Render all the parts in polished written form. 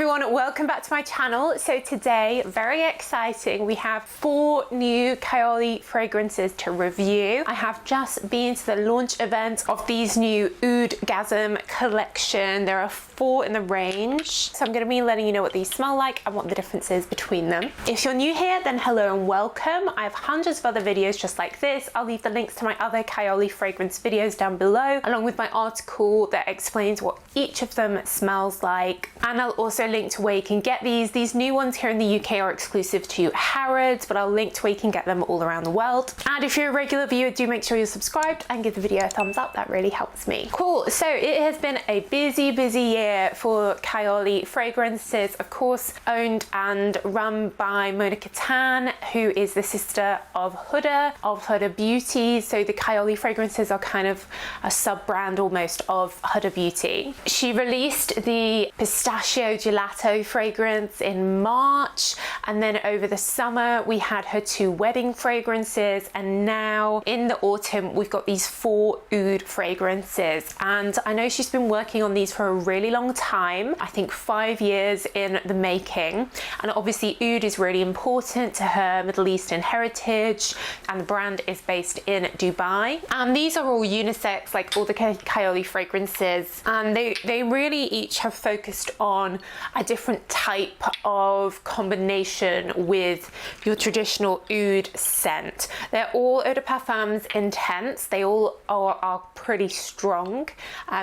everyone, welcome back to my channel. So today, very exciting, we have 4 new KAYALI fragrances to review. I have just been to the launch event of these new OUDgasm collection. There are 4 in the range, so I'm going to be letting you know what these smell like and what the difference is between them. If you're new here, then hello and welcome. I have hundreds of other videos just like this. I'll leave the links to my other KAYALI fragrance videos down below, along with my article that explains what each of them smells like. And I'll also link to where you can get these. These new ones here in the UK are exclusive to Harrods, but I'll link to where you can get them all around the world. And if you're a regular viewer, do make sure you're subscribed and give the video a thumbs up. That really helps me. Cool. So it has been a busy year for KAYALI fragrances, of course, owned and run by Monica Tan, who is the sister of Huda Beauty. So the KAYALI fragrances are kind of a sub-brand almost of Huda Beauty. She released the pistachio gelato fragrance in March, and then over the summer we had her 2 wedding fragrances, and now in the autumn we've got these 4 oud fragrances. And I know she's been working on these for a really long time, I think 5 years in the making, and obviously oud is really important to her Middle Eastern heritage, and the brand is based in Dubai. And these are all unisex, like all the KAYALI fragrances, and they really each have focused on a different type of combination with your traditional oud scent. They're all eau de parfums intense. They all are pretty strong.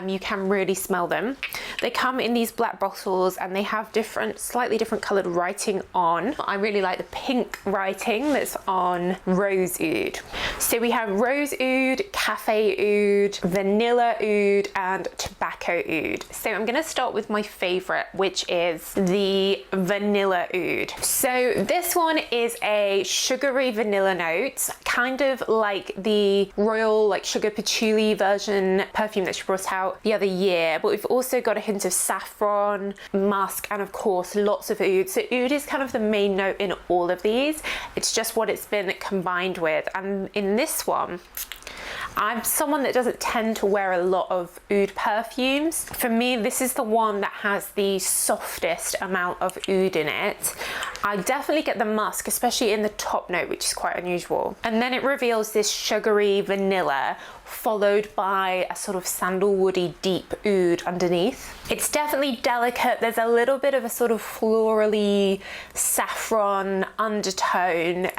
You can really smell them. They come in these black bottles and they have slightly different colored writing on. I really like the pink writing that's on rose oud. So we have rose oud, cafe oud, vanilla oud, and tobacco oud. So I'm going to start with my favorite, which is the vanilla oud. So this one is a sugary vanilla note, kind of like the royal sugar patchouli version perfume that she brought out the other year, but we've also got a hint of saffron, musk, and of course lots of oud. So oud is kind of the main note in all of these. It's just what it's been combined with. And in this one, I'm someone that doesn't tend to wear a lot of oud perfumes. For me, this is the one that has the softest amount of oud in it. I definitely get the musk, especially in the top note, which is quite unusual. And then it reveals this sugary vanilla, followed by a sort of sandalwoody deep oud underneath. It's definitely delicate. There's a little bit of a sort of florally saffron undertone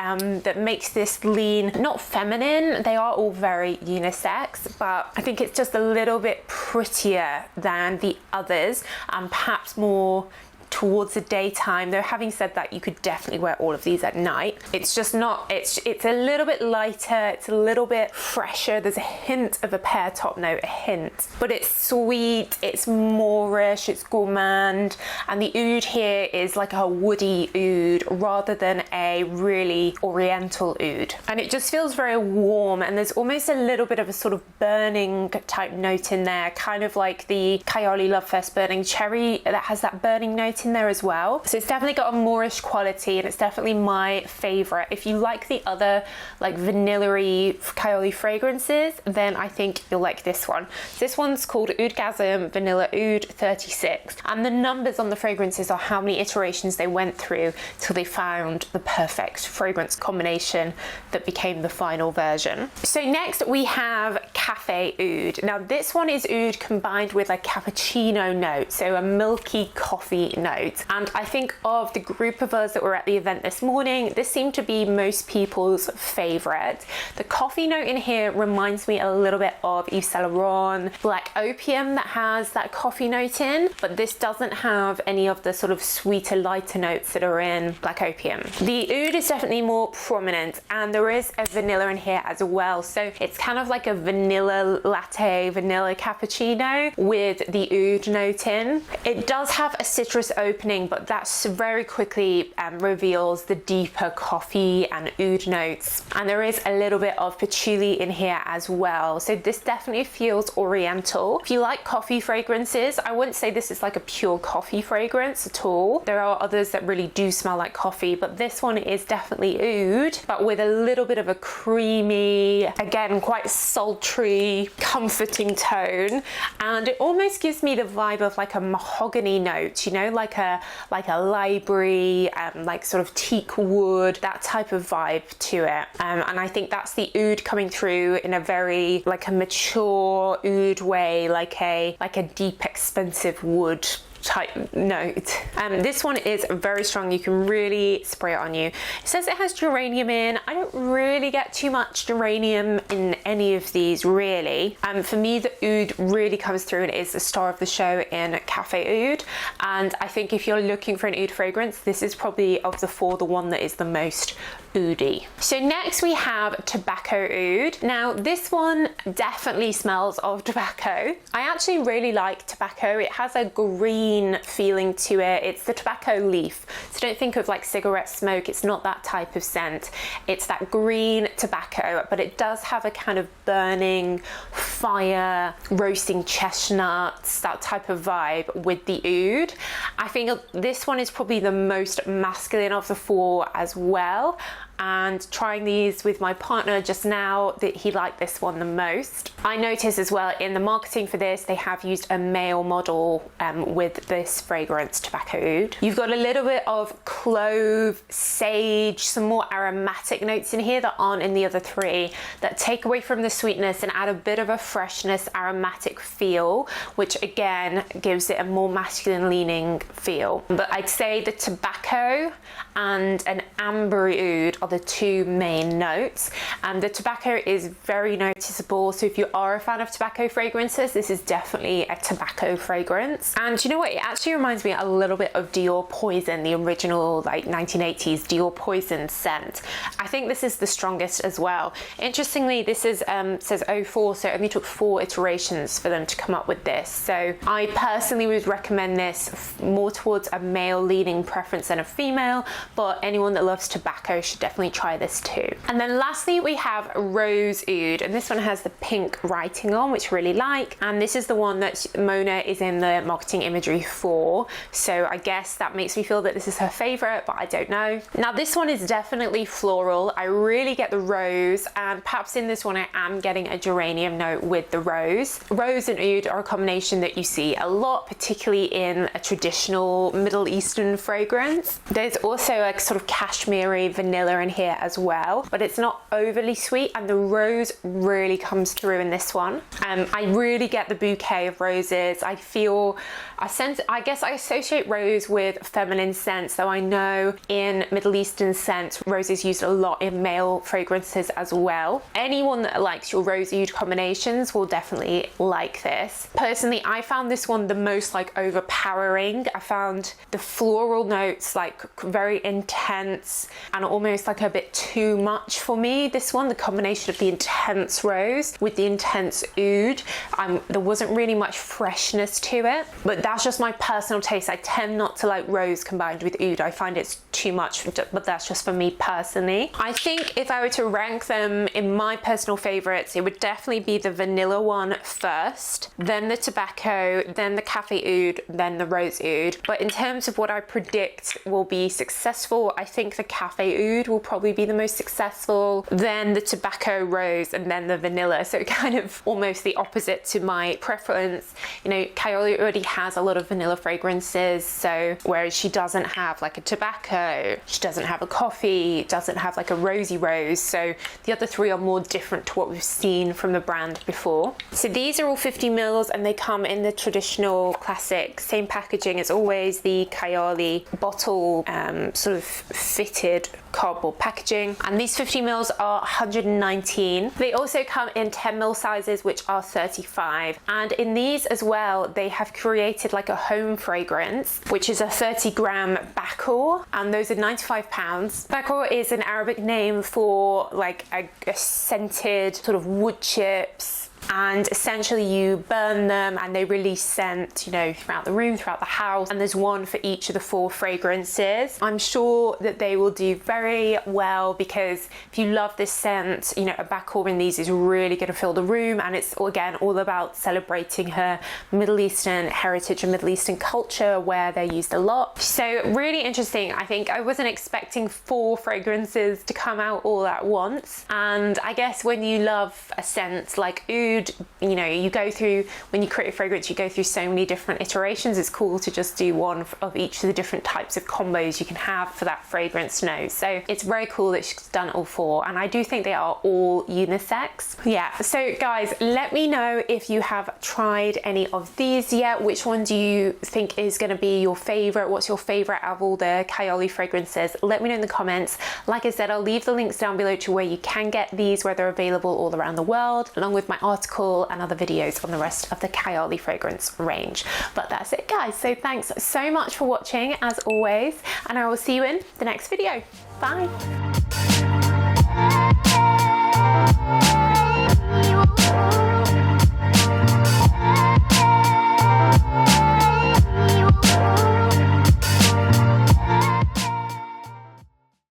that makes this lean, not feminine. They are all very unisex, but I think it's just a little bit prettier than the others, and perhaps more towards the daytime, though having said that, you could definitely wear all of these at night. It's just not, it's a little bit lighter, it's a little bit fresher. There's a hint of a pear top note, a hint, but it's sweet, it's Moorish, it's gourmand, and the oud here is like a woody oud rather than a really oriental oud. And it just feels very warm, and there's almost a little bit of a sort of burning type note in there, kind of like the KAYALI Lovefest Burning Cherry that has that burning note in there as well. So it's definitely got a Moorish quality, and it's definitely my favorite. If you like the other like vanilla-y KAYALI fragrances, then I think you'll like this one. This one's called OUDgasm Vanilla Oud 36, and the numbers on the fragrances are how many iterations they went through till they found the perfect fragrance combination that became the final version. So next we have Cafe Oud. Now this one is oud combined with a cappuccino note, so a milky coffee note. And I think of the group of us that were at the event this morning, this seemed to be most people's favorite. The coffee note in here reminds me a little bit of Yves Saint Laurent Black Opium that has that coffee note in, but this doesn't have any of the sort of sweeter, lighter notes that are in Black Opium. The oud is definitely more prominent, and there is a vanilla in here as well. So it's kind of like a vanilla latte, vanilla cappuccino with the oud note in. It does have a citrus opening, but that's very quickly reveals the deeper coffee and oud notes, and there is a little bit of patchouli in here as well. So this definitely feels oriental. If you like coffee fragrances, I wouldn't say this is like a pure coffee fragrance at all. There are others that really do smell like coffee, but this one is definitely oud, but with a little bit of a creamy, again quite sultry, comforting tone, and it almost gives me the vibe of like a mahogany note, you know, like like a library, like sort of teak wood, that type of vibe to it. And I think that's the oud coming through in a very like a mature oud way, like a deep expensive wood type note. This one is very strong. You can really spray it on you. It says it has geranium in. I don't really get too much geranium in any of these really. For me, the oud really comes through and is the star of the show in Cafe Oud. And I think if you're looking for an oud fragrance, this is probably of the four the one that is the most oudy. So next we have tobacco oud. Now this one definitely smells of tobacco. I actually really like tobacco. It has a green feeling to it. It's the tobacco leaf. So don't think of like cigarette smoke. It's not that type of scent. It's that green tobacco, but it does have a kind of burning fire, roasting chestnuts, that type of vibe with the oud. I think this one is probably the most masculine of the four as well. And trying these with my partner just now, that he liked this one the most. I noticed as well in the marketing for this, they have used a male model with this fragrance, tobacco oud. You've got a little bit of clove, sage, some more aromatic notes in here that aren't in the other three, that take away from the sweetness and add a bit of a freshness, aromatic feel, which again gives it a more masculine leaning feel. But I'd say the tobacco and an ambery oud are the two main notes. The tobacco is very noticeable, so if you are a fan of tobacco fragrances, this is definitely a tobacco fragrance. And you know what, it actually reminds me a little bit of Dior Poison, the original like 1980s Dior Poison scent. I think this is the strongest as well. Interestingly, this is says 04, so it only took 4 iterations for them to come up with this. So I personally would recommend this more towards a male leaning preference than a female, but anyone that loves tobacco should definitely try this too. And then lastly we have Rose Oud, and this one has the pink writing on, which I really like, and this is the one that Mona is in the marketing imagery for, so I guess that makes me feel that this is her favorite, but I don't know. Now this one is definitely floral. I really get the rose, and perhaps in this one I am getting a geranium note with the rose. Rose and oud are a combination that you see a lot, particularly in a traditional Middle Eastern fragrance. There's also like sort of cashmere vanilla in here as well, but it's not overly sweet, and the rose really comes through in this one. I really get the bouquet of roses. I feel a sense, I guess I associate rose with feminine scents, though I know in Middle Eastern scents rose is used a lot in male fragrances as well. Anyone that likes your rose oud combinations will definitely like this. Personally, I found this one the most like overpowering. I found the floral notes like very intense and almost like a bit too much for me. This one, the combination of the intense rose with the intense oud, there wasn't really much freshness to it, but that's just my personal taste. I tend not to like rose combined with oud. I find it's too much, but that's just for me personally. I think if I were to rank them in my personal favorites, it would definitely be the vanilla one first, then the tobacco, then the cafe oud, then the rose oud. But in terms of what I predict will be successful, I think the cafe oud will probably be the most successful, then the tobacco, rose, and then the vanilla. So kind of almost the opposite to my preference. You know, KAYALI already has a lot of vanilla fragrances, so whereas she doesn't have like a tobacco, she doesn't have a coffee, doesn't have like a rosy rose, so the other three are more different to what we've seen from the brand before. So these are all 50 mils and they come in the traditional classic same packaging as always, the KAYALI bottle sort of fitted cardboard packaging, and these 50 mils are 119. They also come in 10 ml sizes, which are 35, and in these as well they have created like a home fragrance, which is a 30-gram bakor, and those are £95. Bakor is an Arabic name for like a scented sort of wood chips, and essentially you burn them and they release scent, you know, throughout the room, throughout the house, and there's one for each of the 4 fragrances. I'm sure that they will do very well, because if you love this scent, you know, a bakor in these is really going to fill the room, and it's again all about celebrating her Middle Eastern heritage and Middle Eastern culture where they're used a lot. So really interesting. I think I wasn't expecting 4 fragrances to come out all at once, and I guess when you love a scent like oud, oud, you know, you go through, when you create a fragrance, you go through so many different iterations. It's cool to just do one of each of the different types of combos you can have for that fragrance nose. So it's very cool that she's done all 4, and I do think they are all unisex. Yeah, so guys, let me know if you have tried any of these yet. Which one do you think is going to be your favorite? What's your favorite out of all the KAYALI fragrances? Let me know in the comments. Like I said, I'll leave the links down below to where you can get these, where they're available all around the world, along with my article and other videos on the rest of the KAYALI fragrance range. But that's it, guys. So thanks so much for watching as always, and I will see you in the next video. Bye.